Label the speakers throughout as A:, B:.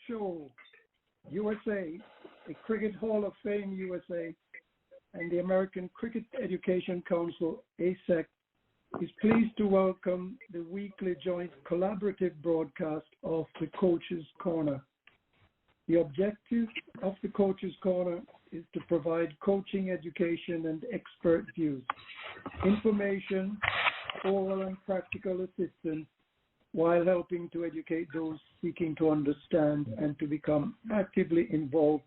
A: show, USA, the Cricket Hall of Fame USA, and the American Cricket Education Council, ACEC, is pleased to welcome the weekly joint collaborative broadcast of the Coach's Corner. The objective of the Coach's Corner is to provide coaching, education, and expert views, information, oral and practical assistance, while helping to educate those seeking to understand and to become actively involved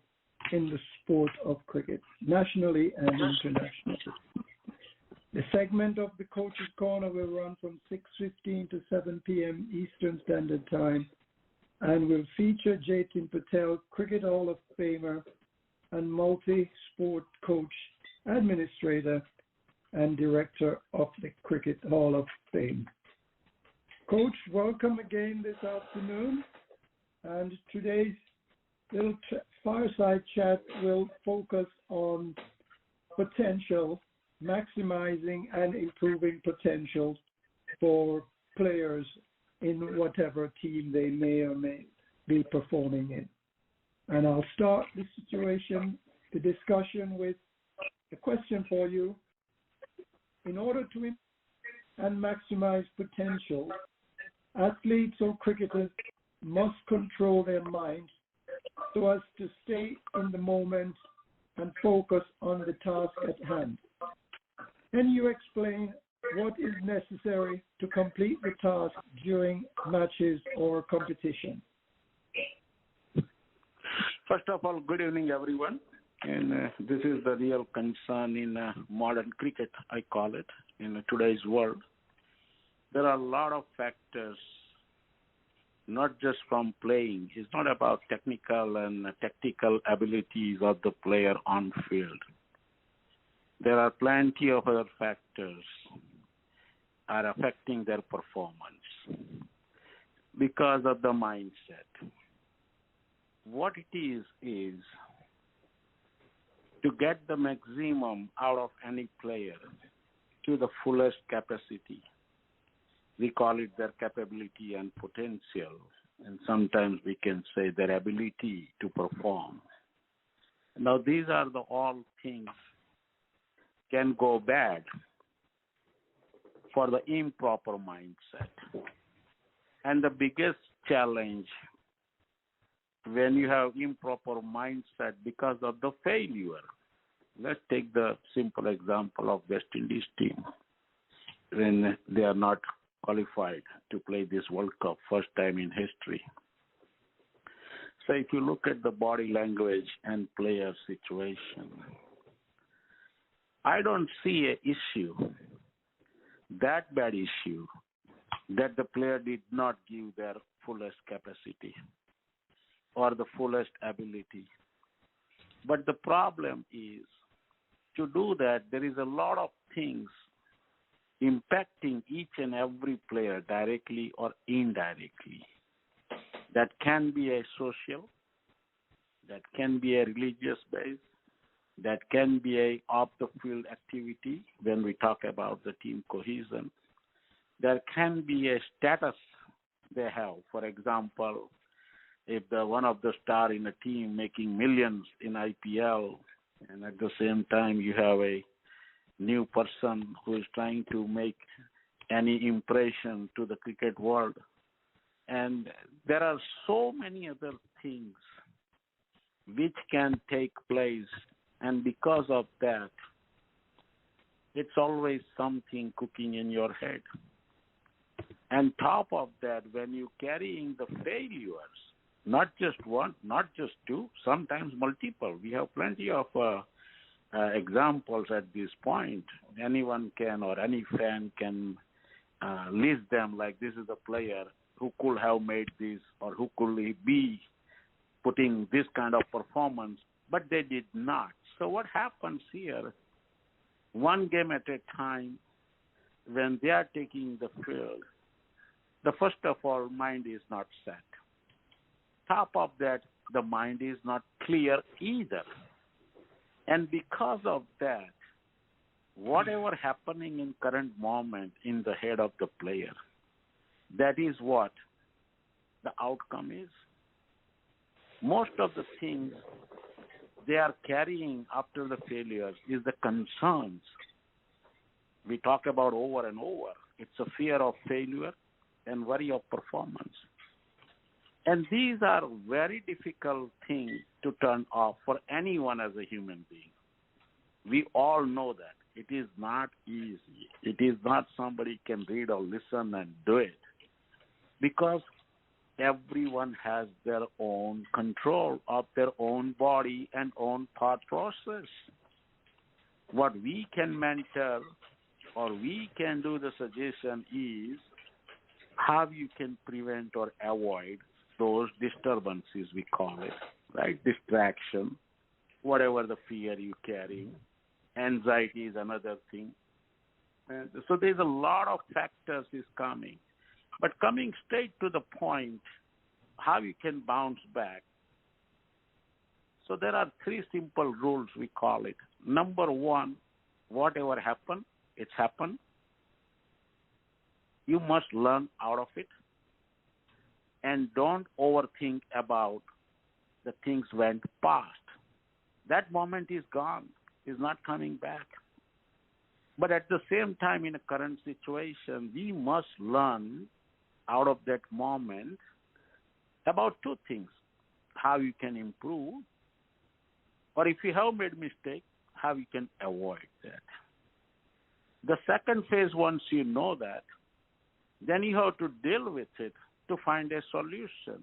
A: in the sport of cricket, nationally and internationally. The segment of the Coach's Corner will run from 6:15 to 7 p.m. Eastern Standard Time and will feature Jatin Patel, Cricket Hall of Famer and multi-sport coach, administrator, and director of the Cricket Hall of Fame. Coach, welcome again this afternoon. And today's little fireside chat will focus on potential, maximizing and improving potential for players in whatever team they may or may be performing in. And I'll start the discussion with a question for you. In order to and maximize potential, athletes or cricketers must control their minds so as to stay in the moment and focus on the task at hand. Can you explain what is necessary to complete the task during matches or competition?
B: First of all, good evening, everyone. And this is the real concern in modern cricket, I call it, in today's world. There are a lot of factors, not just from playing. It's not about technical and tactical abilities of the player on field. There are plenty of other factors are affecting their performance because of the mindset. What it is to get the maximum out of any player to the fullest capacity. We call it their capability and potential, and sometimes we can say their ability to perform. Now, these are all things can go bad for the improper mindset. And the biggest challenge when you have improper mindset because of the failure. Let's take the simple example of West Indies team when they are not qualified to play this World Cup first time in history. So if you look at the body language and player situation, I don't see an issue, that bad issue, that the player did not give their fullest capacity or the fullest ability. But the problem is, to do that, there is a lot of things impacting each and every player directly or indirectly. That can be a social, that can be a religious base, that can be a off-the-field activity when we talk about the team cohesion. There can be a status they have. For example, if one of the star in a team making millions in IPL, and at the same time you have a new person who is trying to make any impression to the cricket world. And there are so many other things which can take place, and because of that, it's always something cooking in your head. And top of that, when you're carrying the failures, not just one, not just two, sometimes multiple. We have plenty of examples at this point. Anyone can, or any fan can list them like this is a player who could have made this, or who could be putting this kind of performance, but they did not. So what happens here, one game at a time, when they are taking the field, the first of all, mind is not set. Top of that, the mind is not clear either. And because of that, whatever happening in current moment in the head of the player, that is what the outcome is. Most of the things they are carrying after the failures is the concerns we talk about over and over. It's a fear of failure and worry of performance. And these are very difficult things to turn off for anyone as a human being. We all know that. It is not easy. It is not somebody can read or listen and do it. Because everyone has their own control of their own body and own thought process. What we can mentor or we can do the suggestion is how you can prevent or avoid those disturbances, we call it, right? Distraction, whatever the fear you carry. Anxiety is another thing. And so there's a lot of factors is coming. But coming straight to the point, how you can bounce back. So there are 3 simple rules, we call it. Number 1, whatever happened, it's happened. You must learn out of it. And don't overthink about the things went past. That moment is gone, is not coming back. But at the same time, in a current situation, we must learn out of that moment about 2 things. How you can improve, or if you have made mistake, how you can avoid that. The second phase, once you know that, then you have to deal with it to find a solution.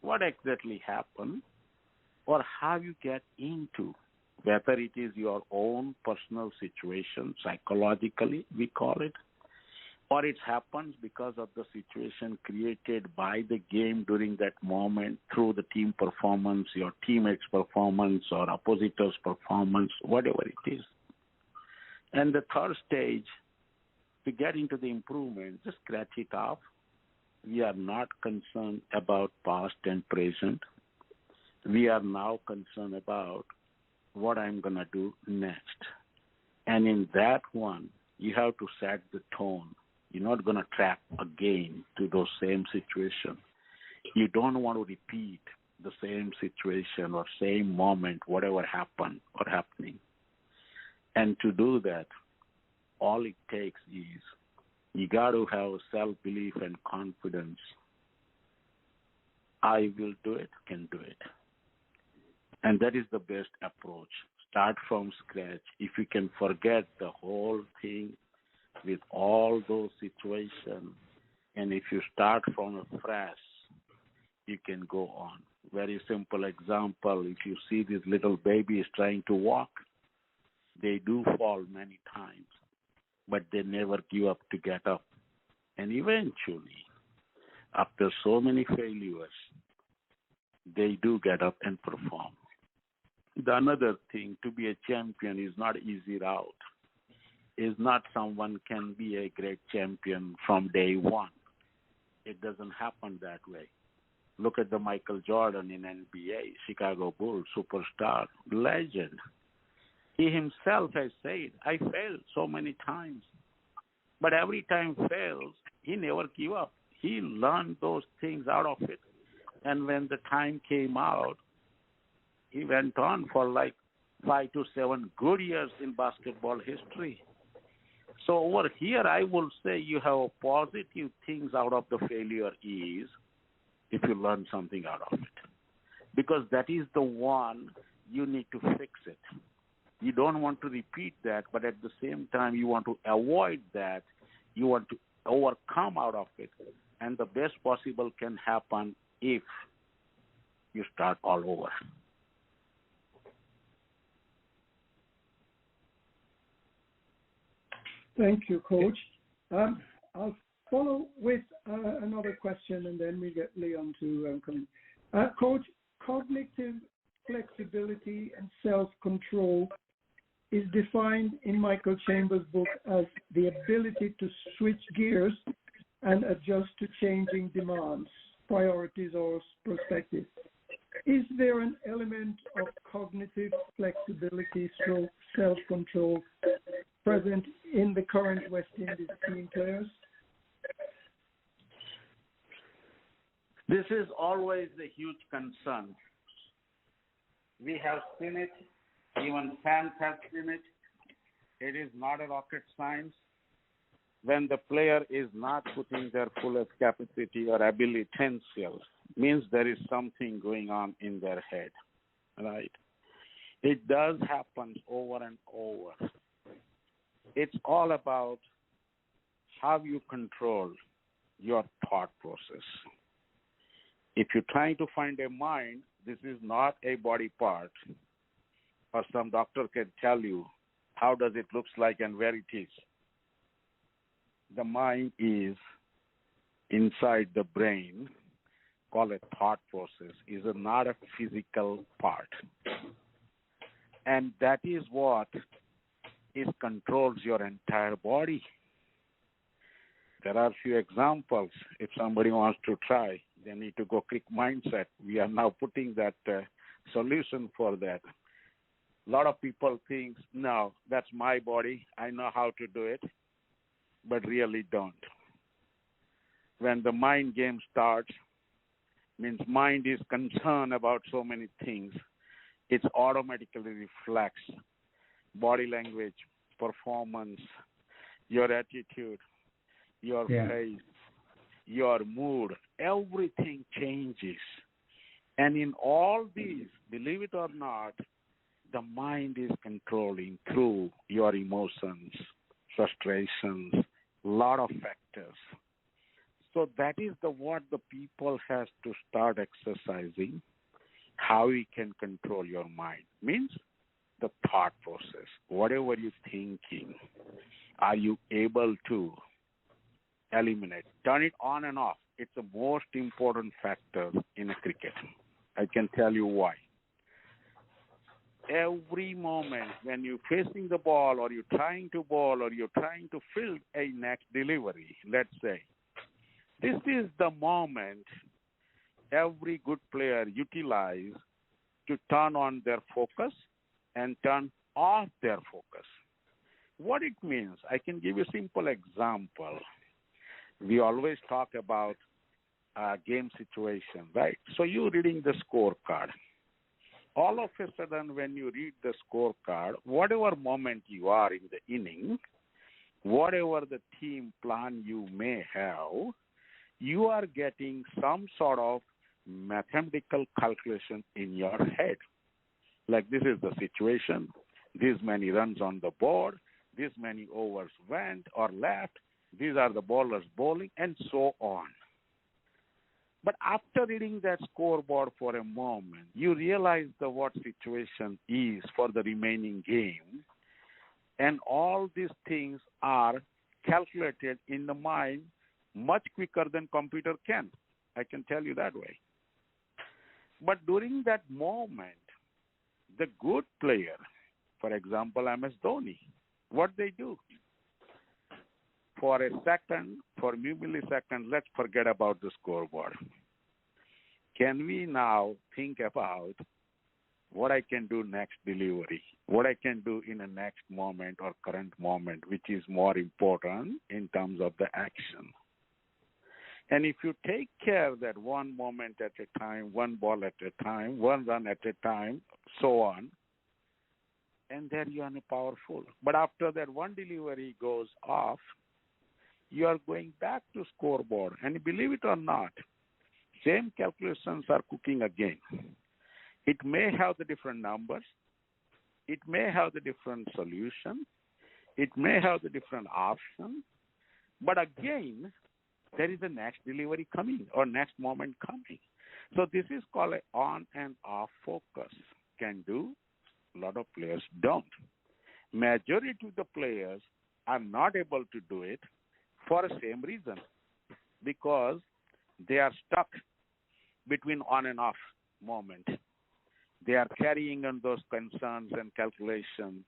B: What exactly happened, or how you get into, whether it is your own personal situation, psychologically, we call it, or it happens because of the situation created by the game during that moment through the team performance, your teammates' performance, or oppositors' performance, whatever it is. And the third stage, to get into the improvement, just scratch it off. We are not concerned about past and present. We are now concerned about what I'm going to do next. And in that one, you have to set the tone. You're not going to trap again to those same situations. You don't want to repeat the same situation or same moment, whatever happened or happening. And to do that, all it takes is you got to have self-belief and confidence. I will do it, can do it. And that is the best approach. Start from scratch. If you can forget the whole thing with all those situations, and if you start from fresh, you can go on. Very simple example, if you see these little babies trying to walk, they do fall many times, but they never give up to get up. And eventually, after so many failures, they do get up and perform. The another thing, to be a champion is not easy route. Is not someone can be a great champion from day one. It doesn't happen that way. Look at the Michael Jordan in NBA, Chicago Bulls, superstar, legend. He himself has said, I failed so many times. But every time fails, he never gave up. He learned those things out of it. And when the time came out, he went on for like 5 to 7 good years in basketball history. So over here, I will say you have positive things out of the failure is if you learn something out of it. Because that is the one you need to fix it. You don't want to repeat that, but at the same time, you want to avoid that. You want to overcome out of it. And the best possible can happen if you start all over.
A: Thank you, Coach. I'll follow with another question, and then we get Leon to come in. Coach, cognitive flexibility and self-control is defined in Michael Chambers' book as the ability to switch gears and adjust to changing demands, priorities, or perspectives. Is there an element of cognitive flexibility through self-control present in the current West Indies team players?
B: This is always a huge concern We have seen it. Even fans have seen it. It is not a rocket science. When the player is not putting their fullest capacity or ability, potential, means there is something going on in their head, right? It does happen over and over. It's all about how you control your thought process. If you're trying to find a mind, this is not a body part, or some doctor can tell you how does it looks like and where it is. The mind is inside the brain, called a thought process, is not a physical part. And that is what controls your entire body. There are a few examples. If somebody wants to try, they need to go click mindset. We are now putting that solution for that. A lot of people think, no, that's my body. I know how to do it, but really don't. When the mind game starts, means mind is concerned about so many things, it automatically reflects body language, performance, your attitude, your face, your mood, everything changes. And in all these, believe it or not, the mind is controlling through your emotions, frustrations, lot of factors. So that is what the people has to start exercising, how we can control your mind. Means the thought process, whatever you're thinking, are you able to eliminate, turn it on and off? It's the most important factor in a cricket. I can tell you why. Every moment when you're facing the ball or you're trying to bowl or you're trying to field a next delivery, let's say, this is the moment every good player utilize to turn on their focus and turn off their focus. What it means, I can give you a simple example. We always talk about game situation, right? So you're reading the scorecard. All of a sudden, when you read the scorecard, whatever moment you are in the inning, whatever the team plan you may have, you are getting some sort of mathematical calculation in your head. Like, this is the situation, this many runs on the board, this many overs went or left, these are the bowlers bowling, and so on. But after reading that scoreboard for a moment, you realize what situation is for the remaining game, and all these things are calculated in the mind much quicker than computer can. I can tell you that way. But during that moment, the good player, for example, MS Dhoni, what they do? For a second, for a millisecond, let's forget about the scoreboard. Can we now think about what I can do next delivery, what I can do in the next moment or current moment, which is more important in terms of the action? And if you take care that one moment at a time, one ball at a time, one run at a time, so on, and then you are powerful. But after that one delivery goes off, you are going back to scoreboard. And believe it or not, same calculations are cooking again. It may have the different numbers. It may have the different solution. It may have the different option. But again, there is a next delivery coming or next moment coming. So this is called an on and off focus. Can do, a lot of players don't. Majority of the players are not able to do it for the same reason, because they are stuck between on and off moment. They are carrying on those concerns and calculations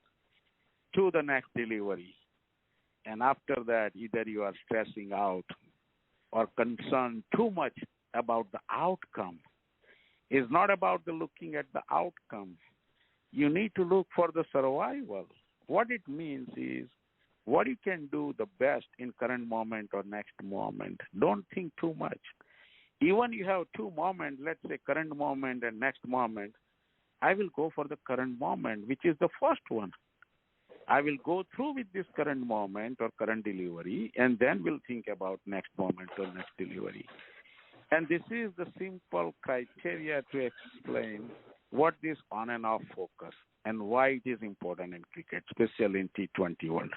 B: to the next delivery. And after that, either you are stressing out or concerned too much about the outcome. It's not about the looking at the outcome. You need to look for the survival. What it means is what you can do the best in current moment or next moment. Don't think too much. Even you have two moments, let's say current moment and next moment, I will go for the current moment, which is the first one. I will go through with this current moment or current delivery, and then we'll think about next moment or next delivery. And this is the simple criteria to explain what this on and off focus and why it is important in cricket, especially in T20 world.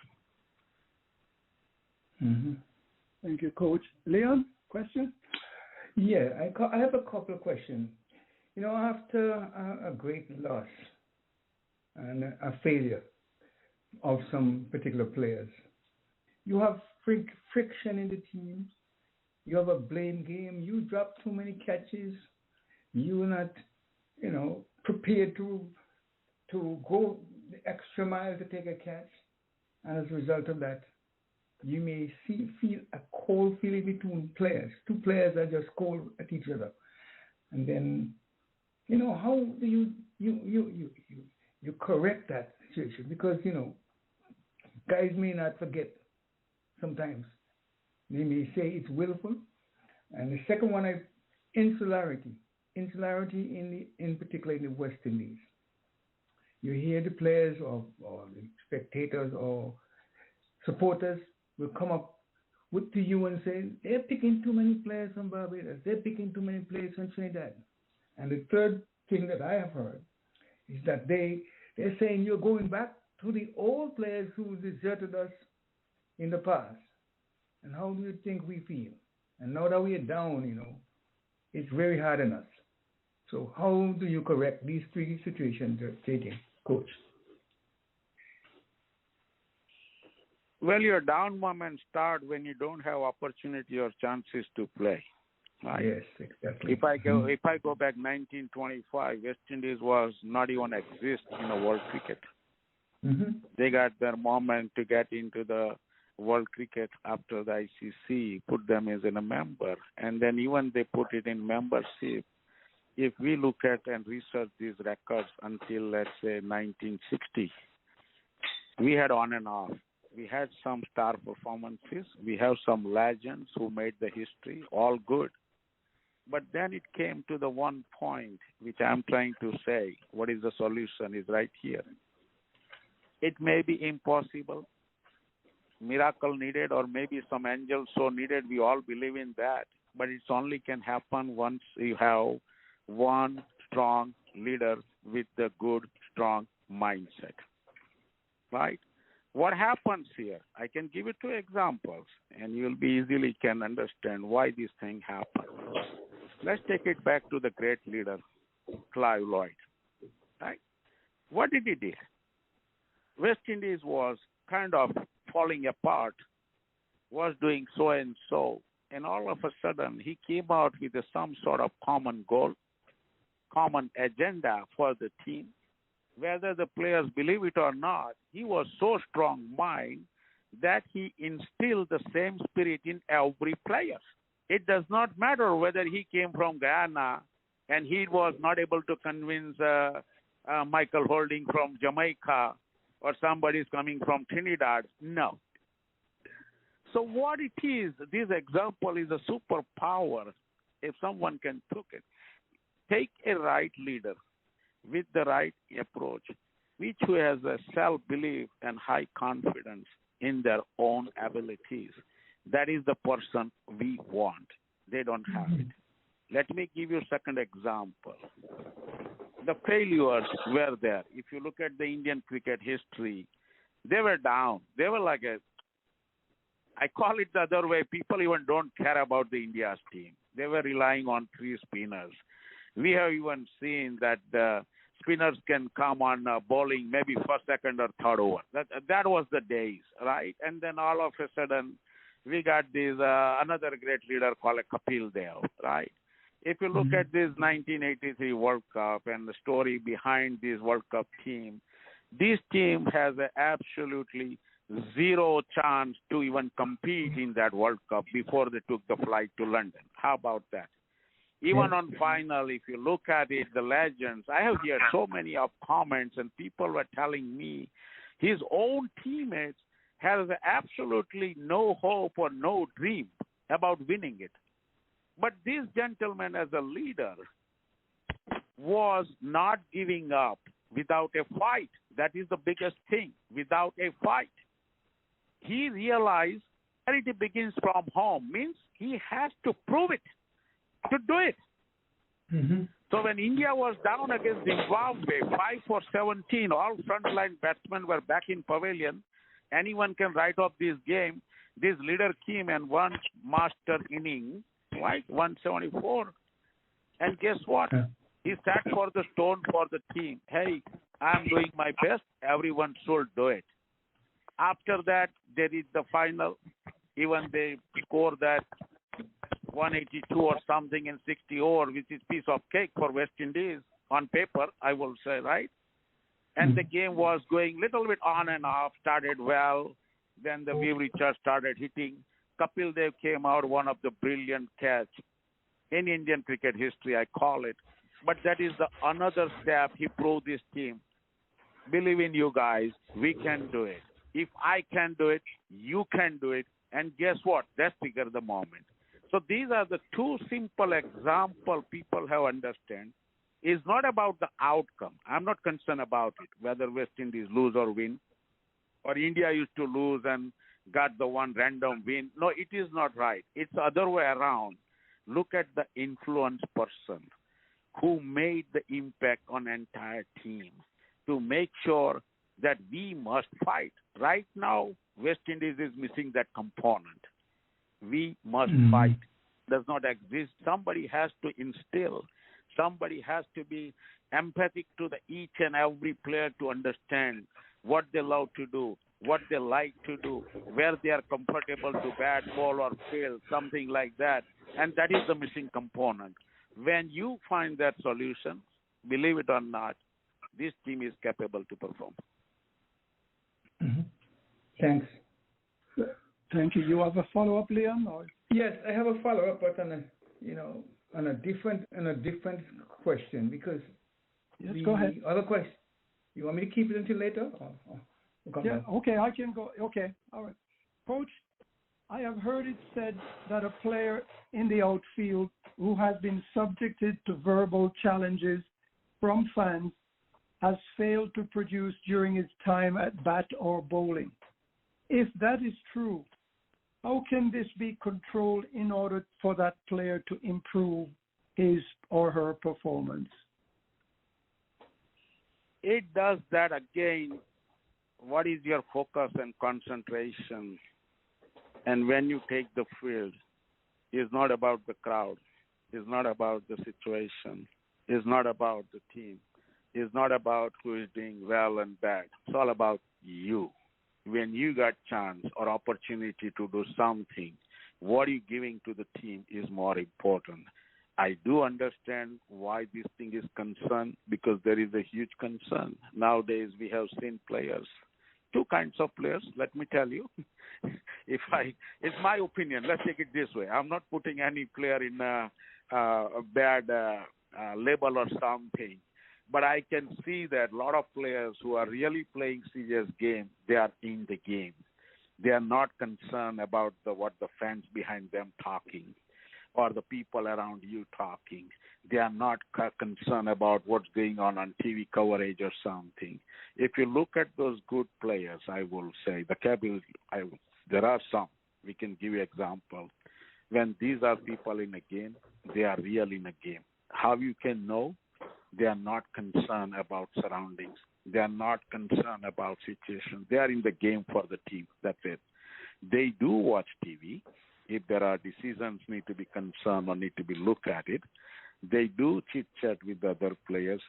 C: Mm-hmm.
A: Thank you, Coach. Leon, question?
C: Yeah, I have a couple of questions. You know, after a great loss and a failure of some particular players, you have friction in the team. You have a blame game. You drop too many catches. You're not, prepared to go the extra mile to take a catch. And as a result of that, you may feel a cold feeling between players. Two players are just cold at each other. And then, how do you correct that situation? Because, guys may not forget sometimes. They may say it's willful. And the second one, insularity. Insularity in particular in the West Indies. You hear the players or the spectators or supporters will come up to you and say, they're picking too many players from Barbados. They're picking too many players from Trinidad. And the third thing that I have heard is that they're saying you're going back to the old players who deserted us in the past. And how do you think we feel? And now that we are down, it's very hard on us. So how do you correct these three situations you're taking, Coach?
B: Well, your down moments start when you don't have opportunity or chances to play. Right?
C: Yes, exactly.
B: If I go back 1925, West Indies was not even exist in the world cricket.
C: Mm-hmm.
B: They got their moment to get into the world cricket after the ACEC put them as a member, and then even they put it in membership. If we look at and research these records until, let's say, 1960, we had on and off. We had some star performances. We have some legends who made the history, all good. But then it came to the one point which I'm trying to say, what is the solution is right here. It may be impossible, miracle needed, or maybe some angel so needed. We all believe in that. But it only can happen once you have one strong leader with the good, strong mindset. Right? What happens here? I can give you two examples, and you'll be easily can understand why this thing happened. Let's take it back to the great leader, Clive Lloyd. Right? What did he do? West Indies was kind of falling apart, was doing so and so, and all of a sudden he came out with some sort of common goal, common agenda for the team. Whether the players believe it or not, he was so strong mind that he instilled the same spirit in every player. It does not matter whether he came from Guyana and he was not able to convince Michael Holding from Jamaica or somebody is coming from Trinidad. No. So what it is, this example is a superpower if someone can took it. Take a right leader with the right approach, which who has a self-belief and high confidence in their own abilities. That is the person we want. They don't have it. Let me give you a second example. The failures were there. If you look at the Indian cricket history, they were down. They were like I call it the other way, people even don't care about the India's team. They were relying on three spinners. We have even seen that the spinners can come on bowling maybe first, second, or third over. That was the days, right? And then all of a sudden, we got this another great leader called Kapil Dev, right? If you look at this 1983 World Cup and the story behind this World Cup team, this team has absolutely zero chance to even compete in that World Cup before they took the flight to London. How about that? Even on final, if you look at it, the legends, I have heard so many of comments and people were telling me his own teammates has absolutely no hope or no dream about winning it. But this gentleman as a leader was not giving up without a fight. That is the biggest thing, without a fight. He realized charity begins from home, means he has to prove it, to do it.
C: Mm-hmm.
B: So when India was down against Zimbabwe, 5 for 17, all frontline batsmen were back in pavilion. Anyone can write off this game. This leader came and won master inning, right? 174. And guess what? He sat for the stone for the team. Hey, I'm doing my best. Everyone should do it. After that, they did the final. Even they score that 182 or something in 60 over, which is piece of cake for West Indies on paper, I will say, right? And the game was going little bit on and off, started well. Then the Viv Richards started hitting. Kapil Dev came out, one of the brilliant catch in Indian cricket history, I call it. But that is the another step. He proved this team. Believe in you guys. We can do it. If I can do it, you can do it. And guess what? Let's figure the moment. So these are the two simple examples people have understand. It's not about the outcome. I'm not concerned about it, whether West Indies lose or win, or India used to lose and got the one random win. No, it is not right. It's the other way around. Look at the influence person who made the impact on entire team to make sure that we must fight. Right now, West Indies is missing that component. We must fight. Does not exist. Somebody has to instill. Somebody has to be empathic to the each and every player to understand what they love to do, what they like to do, where they are comfortable to bat, ball, or field, something like that. And that is the missing component. When you find that solution, believe it or not, this team is capable to perform.
C: Thanks.
A: Thank you. You have a follow-up, Leon? Or?
C: Yes, I have a follow-up, but on a different question, because
A: yes, go ahead.
C: Other question. You want me to keep it until later?
A: Yeah. Okay, I can go. Okay, all right. Coach, I have heard it said that a player in the outfield who has been subjected to verbal challenges from fans has failed to produce during his time at bat or bowling. If that is true, how can this be controlled in order for that player to improve his or her performance?
B: It does that again. What is your focus and concentration? And when you take the field, it's not about the crowd. It's not about the situation. It's not about the team. It's not about who is doing well and bad. It's all about you. When you got chance or opportunity to do something, what are you giving to the team is more important. I do understand why this thing is concerned, because there is a huge concern. Nowadays, we have seen players, two kinds of players, let me tell you. It's my opinion. Let's take it this way. I'm not putting any player in a bad label or something. But I can see that a lot of players who are really playing serious game, they are in the game. They are not concerned about what the fans behind them talking or the people around you talking. They are not concerned about what's going on TV coverage or something. If you look at those good players, I will say, there are some. We can give you example. When these are people in a game, they are real in a game. How you can know? They are not concerned about surroundings. They are not concerned about situation. They are in the game for the team. That's it. They do watch TV. If there are decisions need to be concerned or need to be looked at it, they do chit-chat with the other players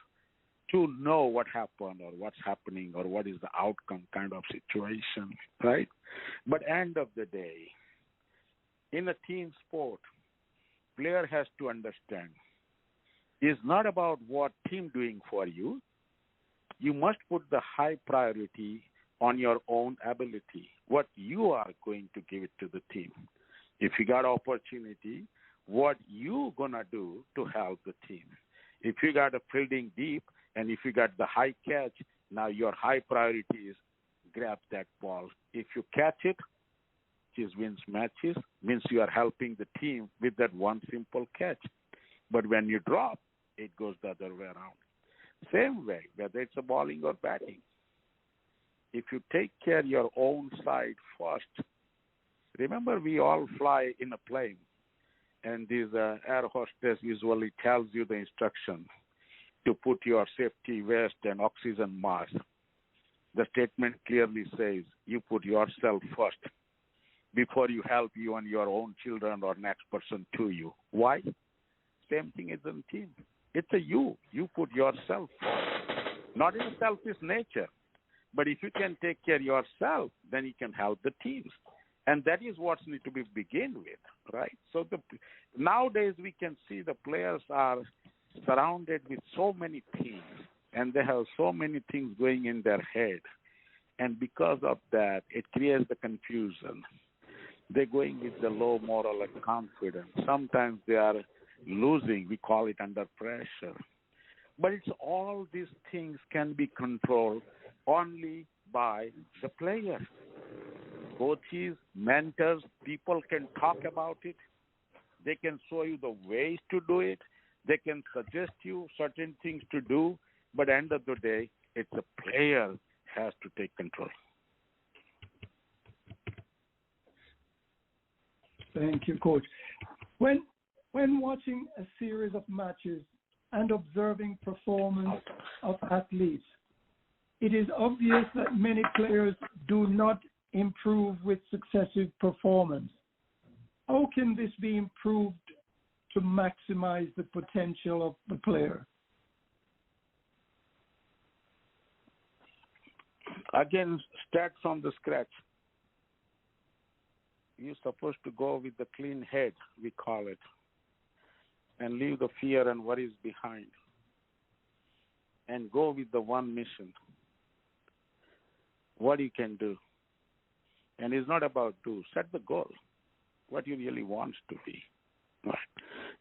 B: to know what happened or what's happening or what is the outcome kind of situation, right? But end of the day, in a team sport, player has to understand it's not about what team doing for you. You must put the high priority on your own ability, what you are going to give it to the team. If you got opportunity, what you gonna do to help the team. If you got a fielding deep and if you got the high catch, now your high priority is grab that ball. If you catch it, which is wins matches, means you are helping the team with that one simple catch. But when you drop, it goes the other way around. Same way, whether it's a bowling or batting. If you take care of your own side first, remember we all fly in a plane, and this air hostess usually tells you the instruction to put your safety vest and oxygen mask. The statement clearly says you put yourself first before you help you and your own children or next person to you. Why? Same thing is in team. It's a you. You put yourself first. Not in a selfish nature, but if you can take care of yourself, then you can help the teams. And that is what needs to be begin with, right? So nowadays we can see the players are surrounded with so many things, and they have so many things going in their head. And because of that, it creates the confusion. They're going with the low moral and confidence. Sometimes they are losing. We call it under pressure. But it's all these things can be controlled only by the player. Coaches, mentors, people can talk about it. They can show you the ways to do it. They can suggest you certain things to do. But at the end of the day, it's the player has to take control.
A: Thank you, Coach. When watching a series of matches and observing performance of athletes, it is obvious that many players do not improve with successive performance. How can this be improved to maximize the potential of the player?
B: Again, start from the scratch. You're supposed to go with the clean head, we call it, and leave the fear and worries behind, and go with the one mission. What you can do. And it's not about do. Set the goal, what you really want to be. Right.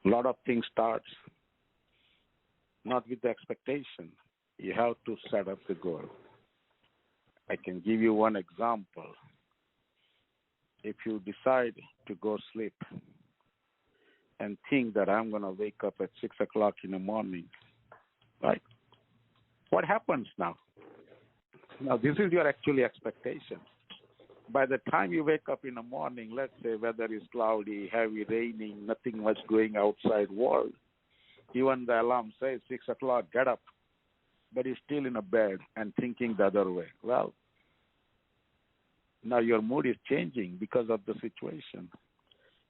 B: A lot of things starts not with the expectation. You have to set up the goal. I can give you one example. If you decide to go sleep and think that I'm going to wake up at 6 o'clock in the morning, right? What happens now? Now, this is your actually expectation. By the time you wake up in the morning, let's say weather is cloudy, heavy raining, nothing much going outside world, even the alarm says 6 o'clock, get up, but you're still in a bed and thinking the other way. Well, now your mood is changing because of the situation.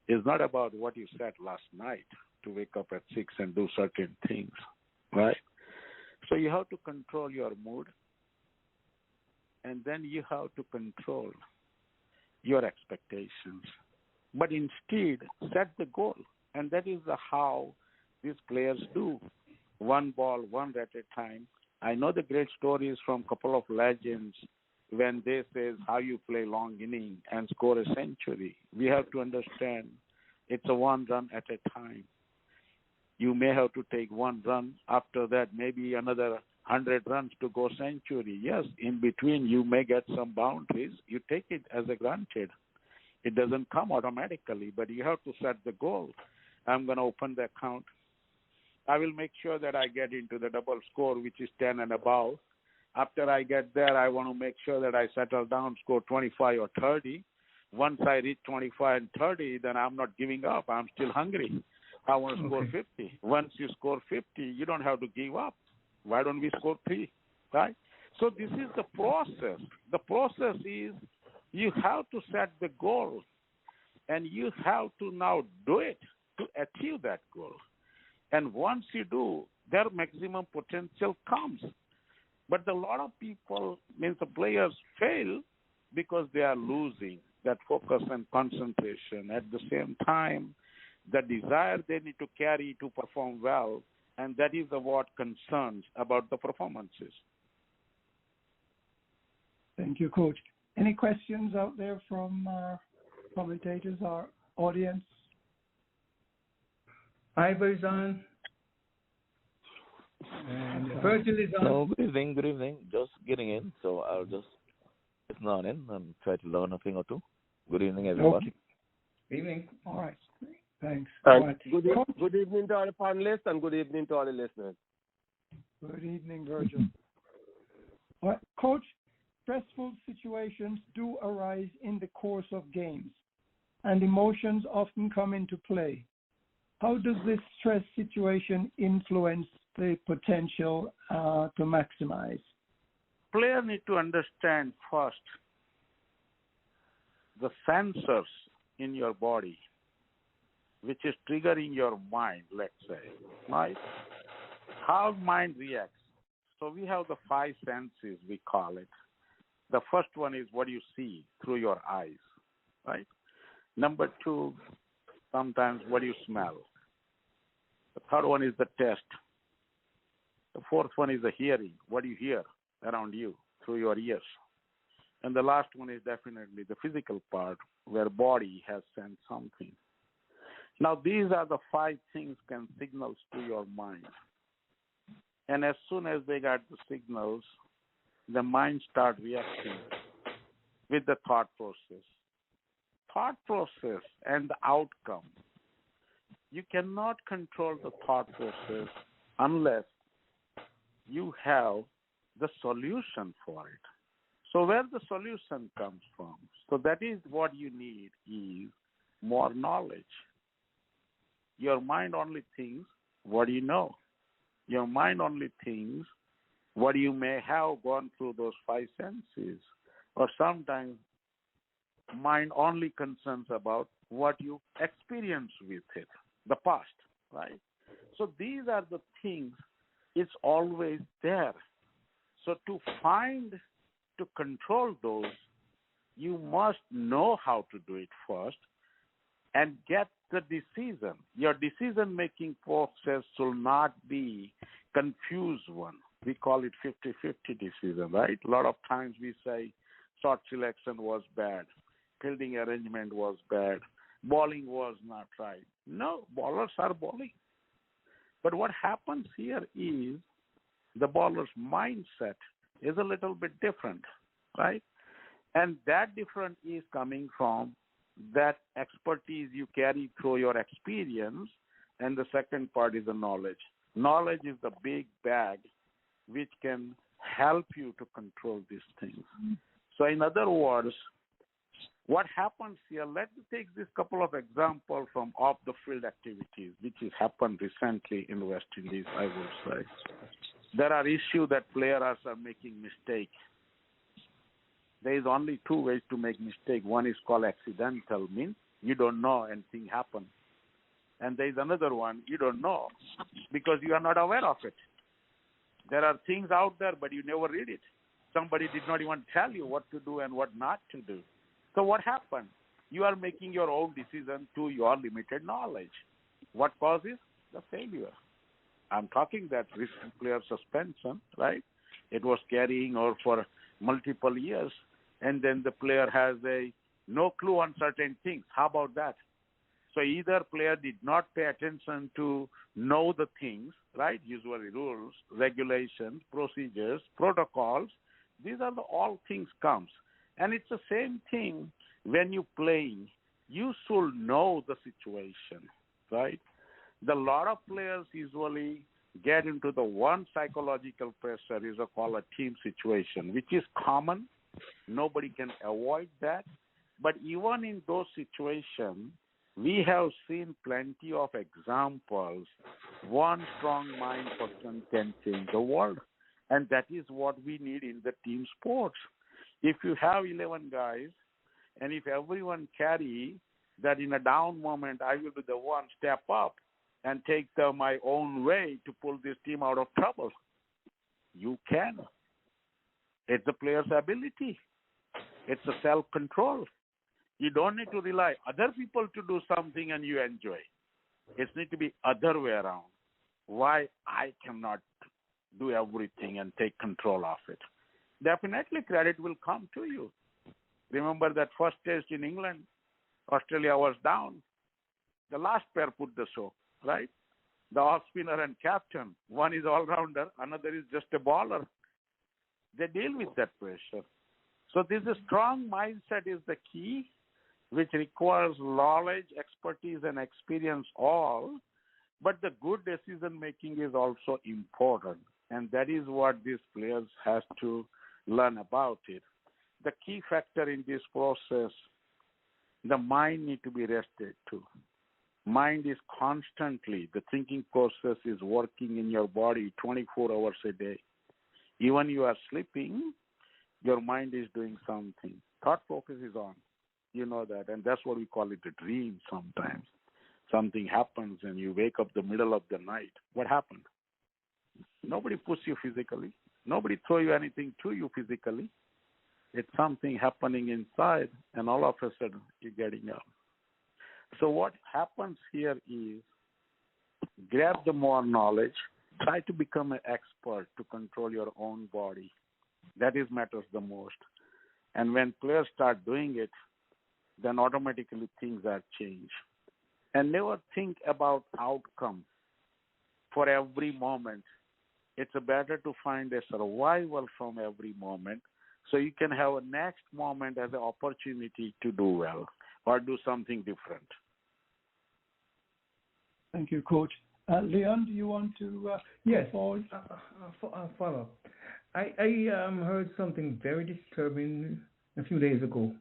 B: It's not about what you said last night to wake up at 6 and do certain things, right? So you have to control your mood, and then you have to control your expectations. But instead, set the goal, and that is how these players do. One ball, one at a time. I know the great stories from a couple of legends when they say how you play long inning and score a century. We have to understand it's a one run at a time. You may have to take one run. After that, maybe another 100 runs to go century. Yes, in between you may get some boundaries. You take it as a granted. It doesn't come automatically, but you have to set the goal. I'm going to open the account. I will make sure that I get into the double score, which is 10 and above. After I get there, I want to make sure that I settle down, score 25 or 30. Once I reach 25 and 30, then I'm not giving up. I'm still hungry. I want to score 50. Once you score 50, you don't have to give up. Why don't we score 3, right? So this is the process. The process is you have to set the goal, and you have to now do it to achieve that goal. And once you do, their maximum potential comes. But a lot of people, means the players fail because they are losing that focus and concentration. At the same time, the desire they need to carry to perform well, and that is what concerns about the performances.
A: Thank you, Coach. Any questions out there from our commentators, our audience?
C: Ivor's on. And Virgil is on.
D: No, good evening. Just getting in, so I'll just listen on in and try to learn a thing or two. Good evening, everyone.
A: Okay.
C: Evening.
A: All right. Thanks.
E: Good evening to all the panelists and good evening to all the listeners.
A: Good evening, Virgil. Coach, stressful situations do arise in the course of games, and emotions often come into play. How does this stress situation influence the potential to maximize?
B: Players need to understand first the sensors in your body, which is triggering your mind, let's say, right? How mind reacts. So we have the 5 senses, we call it. The first one is what you see through your eyes, right? Number 2, sometimes what you smell. The third one is the taste. The fourth one is the hearing, what you hear around you through your ears. And the last one is definitely the physical part where body has sent something. Now, these are the 5 things can signals to your mind. And as soon as they got the signals, the mind start reacting with the thought process. Thought process and the outcome. You cannot control the thought process unless you have the solution for it. So where the solution comes from? So that is what you need is more knowledge. Your mind only thinks what you know. Your mind only thinks what you may have gone through those 5 senses. Or sometimes mind only concerns about what you experience with it, the past, right? So these are the things, it's always there. So to control those, you must know how to do it first and get the decision. Your decision-making process should not be confused one. We call it 50-50 decision, right? A lot of times we say shot selection was bad, fielding arrangement was bad, bowling was not right. No, bowlers are bowling. But what happens here is the bowler's mindset is a little bit different, right? And that different is coming from that expertise you carry through your experience, and the second part is the knowledge. Knowledge is the big bag which can help you to control these things. So in other words, what happens here, let's take this couple of examples from off-the-field activities, which has happened recently in West Indies, I would say. There are issues that players are making mistakes. There is only 2 ways to make mistake. One is called accidental, means you don't know anything happened. And there is another one, you don't know because you are not aware of it. There are things out there, but you never read it. Somebody did not even tell you what to do and what not to do. So what happened? You are making your own decision to your limited knowledge. What causes the failure? I'm talking that recent player suspension, right? It was carrying over for multiple years, and then the player has no clue on certain things. How about that? So either player did not pay attention to know the things, right? Usually rules, regulations, procedures, protocols. These are all things comes. And it's the same thing when you playing. You should know the situation, right? The lot of players usually get into the one psychological pressure is called a team situation, which is common. Nobody can avoid that. But even in those situations, we have seen plenty of examples. One strong mind person can change the world. And that is what we need in the team sports. If you have 11 guys, and if everyone carry that in a down moment, I will be the one step up and take my own way to pull this team out of trouble. You can. It's the player's ability. It's a self-control. You don't need to rely other people to do something and you enjoy. It needs to be other way around. Why I cannot do everything and take control of it? Definitely credit will come to you. Remember that first test in England, Australia was down. The last pair put the show, right? The off spinner and captain. One is all-rounder, another is just a bowler. They deal with that pressure. So this strong mindset is the key. which requires knowledge, expertise, and experience all, but the good decision making is also important, and that is what these players has to learn about it. The key factor in this process, the mind need to be rested too. Mind is constantly, the thinking process is working in your body 24 hours a day. Even you are sleeping, your mind is doing something. Thought focus is on. You know that, and that's what we call it a dream sometimes. Something happens and you wake up the middle of the night. What happened? Nobody pushed you physically. Nobody threw you anything to you physically. It's something happening inside, and all of a sudden you're getting up. So what happens here is grab the more knowledge, try to become an expert to control your own body. That is matters the most. And when players start doing it, then automatically things are changed. And never think about outcome for every moment. It's better to find a survival from every moment so you can have a next moment as an opportunity to do well or do something different.
A: Thank you, Coach. Leon, do you want to
C: yes,
A: follow?
C: Follow. I heard something very disturbing a few days ago.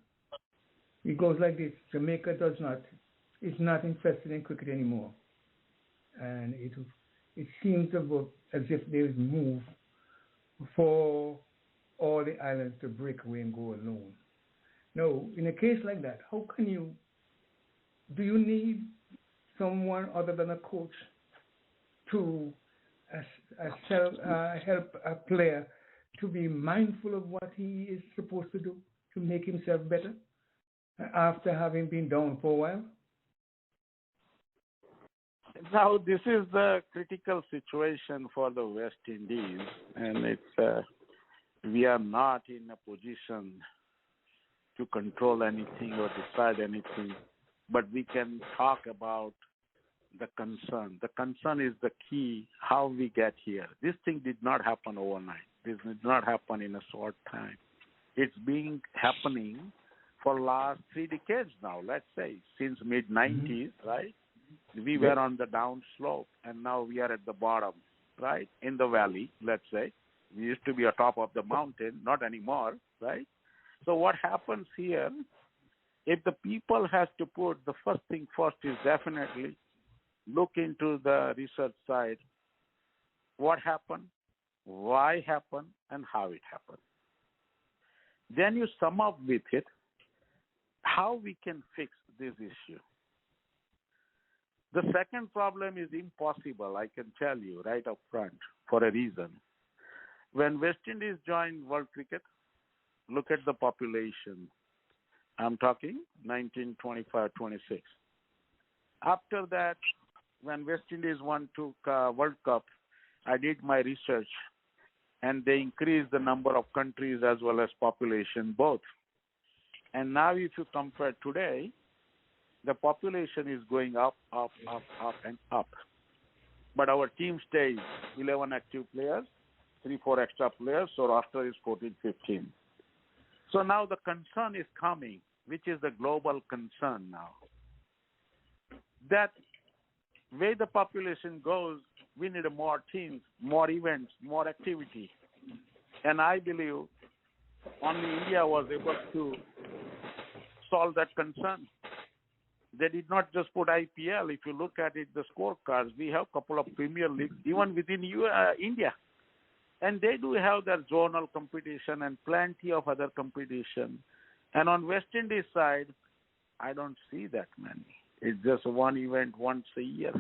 C: It goes like this: Jamaica is not interested in cricket anymore, and it seems as if there is move for all the islands to break away and go alone. Now, in a case like that, how can you? Do you need someone other than a coach to help a player to be mindful of what he is supposed to do to make himself better after having been down for a while?
B: Now, this is the critical situation for the West Indies, and it's we are not in a position to control anything or decide anything, but we can talk about the concern. The concern is the key, how we get here. This thing did not happen overnight. This did not happen in a short time. It's been happening for last 3 decades now, let's say, since mid-90s, right? We were on the down slope, and now we are at the bottom, right, in the valley, let's say. We used to be on top of the mountain, not anymore, right? So what happens here, if the people has to put, the first thing first is definitely look into the research side. What happened, why happened, and how it happened. Then you sum up with it how we can fix this issue. The second problem is impossible, I can tell you right up front, for a reason. When West Indies joined World Cricket, look at the population. I'm talking 1925-26. After that, when West Indies took World Cup, I did my research, and they increased the number of countries as well as population both. And now if you compare today, the population is going up, and up. But our team stays 11 active players, 3-4 extra players, so roster is 14-15. So now the concern is coming, which is the global concern now. That way the population goes, we need more teams, more events, more activity. And I believe only India was able to solve that concern. They did not just put IPL. If you look at it, the scorecards, we have a couple of Premier Leagues, even within India. And they do have their zonal competition and plenty of other competition. And on West Indies side, I don't see that many. It's just one event once a year,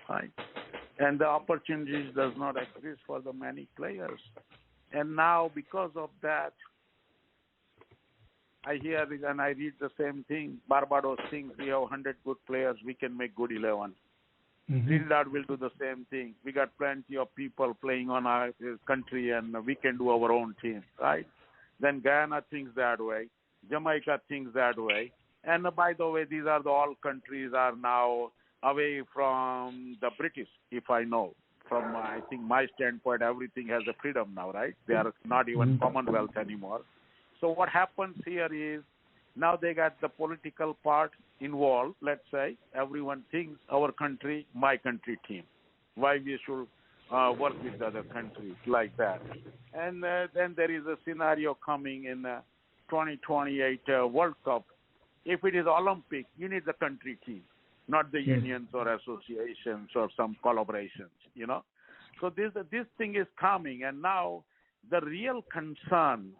B: right? And the opportunities does not exist for the many players. And now because of that, I hear and I read the same thing. Barbados thinks we have 100 good players, we can make good 11. Trinidad will do the same thing. We got plenty of people playing on our country and we can do our own team, right? Then Guyana thinks that way. Jamaica thinks that way. And by the way, these are all countries are now away from the British, if I know. From, I think, my standpoint, everything has a freedom now, right? They are not even Commonwealth anymore. So what happens here is Now they got the political part involved. Let's say everyone thinks our country, my country team. Why we should work with other countries like that. And then there is a scenario coming in 2028 World Cup. If it is Olympic, you need the country team, not the unions or associations or some collaborations, you know. So this thing is coming, and now the real concern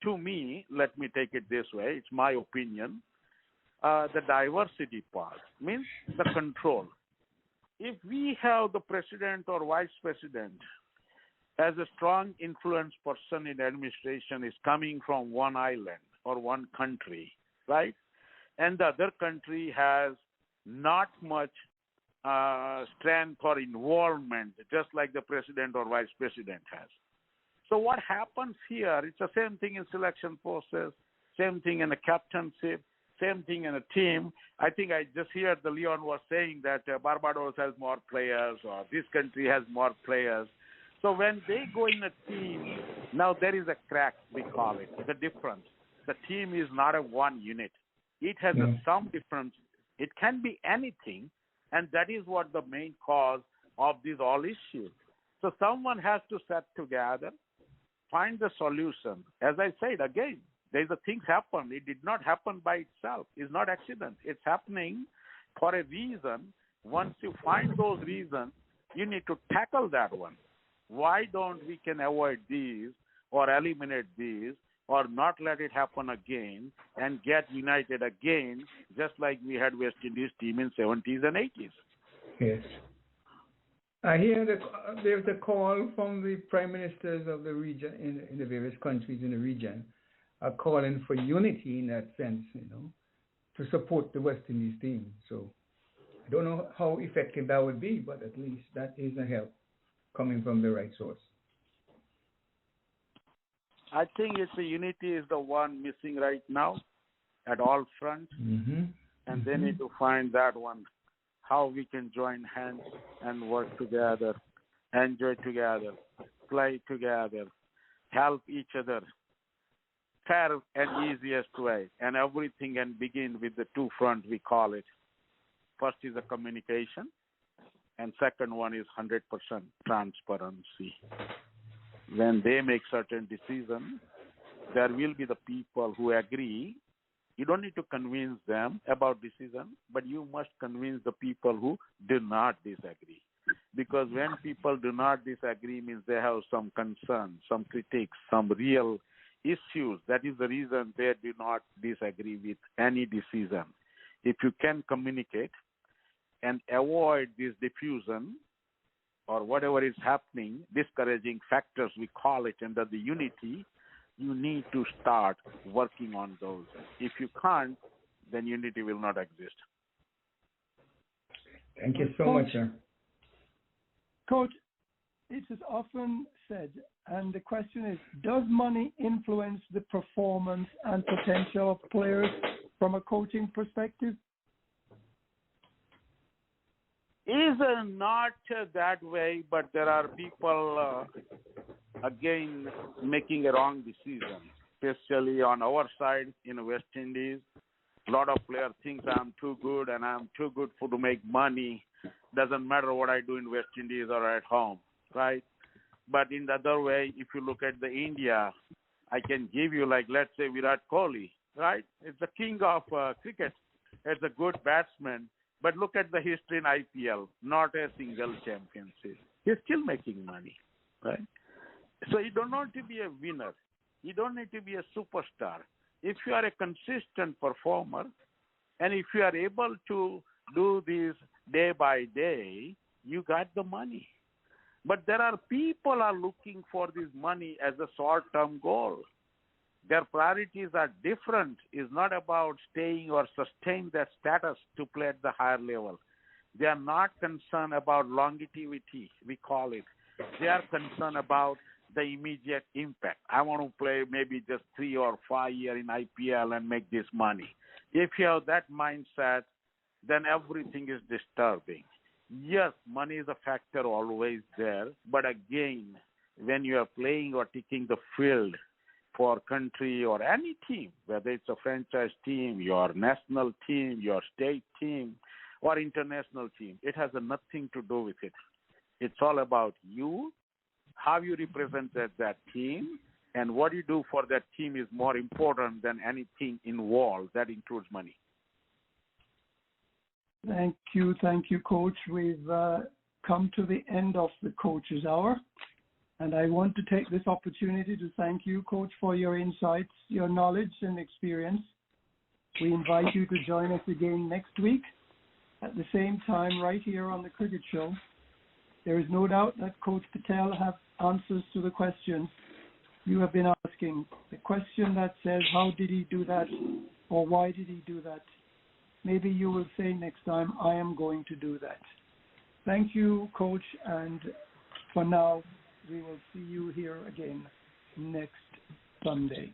B: to me, let me take it this way, it's my opinion, the diversity part means the control. If we have the president or vice president as a strong influence person in administration is coming from one island or one country, right? And the other country has not much strength or involvement, just like the president or vice president has. So what happens here, it's the same thing in selection process, same thing in a captainship, same thing in a team. I think I just heard the Leon was saying that Barbados has more players or this country has more players. So when they go in a team, now there is a crack, we call it, the difference. The team is not a one unit. It has some difference. It can be anything, and that is what the main cause of these all issues. So someone has to sit together, find the solution. As I said, again, there's a things happen. It did not happen by itself. It's not accident. It's happening for a reason. Once you find those reasons, you need to tackle that one. Why don't we can avoid these or eliminate these or not let it happen again and get united again, just like we had West Indies team in 70s and 80s.
C: Yes. I hear that there's a call from the prime ministers of the region in the various countries in the region are calling for unity in that sense, you know, to support the West Indies team. So I don't know how effective that would be, but at least that is a help coming from the right source.
B: I think it's the unity is the one missing right now at all fronts, and they need to find that one, how we can join hands and work together, enjoy together, play together, help each other, fair and easiest way, and everything can begin with the two fronts we call it. First is the communication, and second one is 100% transparency. When they make certain decisions, there will be the people who agree. You don't need to convince them about decision, but you must convince the people who do not disagree. Because when people do not disagree means they have some concern, some critiques, some real issues. That is the reason they do not disagree with any decision. If you can communicate and avoid this diffusion or whatever is happening, discouraging factors, we call it, under the unity, you need to start working on those. If you can't, then unity will not exist.
C: Thank you so much, sir.
A: Coach, it is often said, and the question is, does money influence the performance and potential of players from a coaching perspective?
B: Is not that way, but there are people, again, making a wrong decision, especially on our side in West Indies. A lot of players think I'm too good and I'm too good to make money. Doesn't matter what I do in West Indies or at home, right? But in the other way, if you look at the India, I can give you, like, let's say Virat Kohli, right? It's the king of cricket. It's a good batsman. But look at the history in IPL, not a single championship. He's still making money, right? So you don't need to be a winner. You don't need to be a superstar. If you are a consistent performer, and if you are able to do this day by day, you got the money. But there are people are looking for this money as a short-term goal. Their priorities are different. It's not about staying or sustain their status to play at the higher level. They are not concerned about longevity, we call it. They are concerned about the immediate impact. I want to play maybe just 3 or 5 years in IPL and make this money. If you have that mindset, then everything is disturbing. Yes, money is a factor always there, but again, when you are playing or taking the field, for country or any team, whether it's a franchise team, your national team, your state team, or international team. It has nothing to do with it. It's all about you, how you represented that team, and what you do for that team is more important than anything involved. That includes money.
A: Thank you, Coach. We've come to the end of the Coach's Hour, and I want to take this opportunity to thank you, Coach, for your insights, your knowledge, and experience. We invite you to join us again next week at the same time right here on the Cricket Show. There is no doubt that Coach Patel has answers to the questions you have been asking. The question that says, how did he do that, or why did he do that? Maybe you will say next time, I am going to do that. Thank you, Coach, and for now, we will see you here again next Sunday.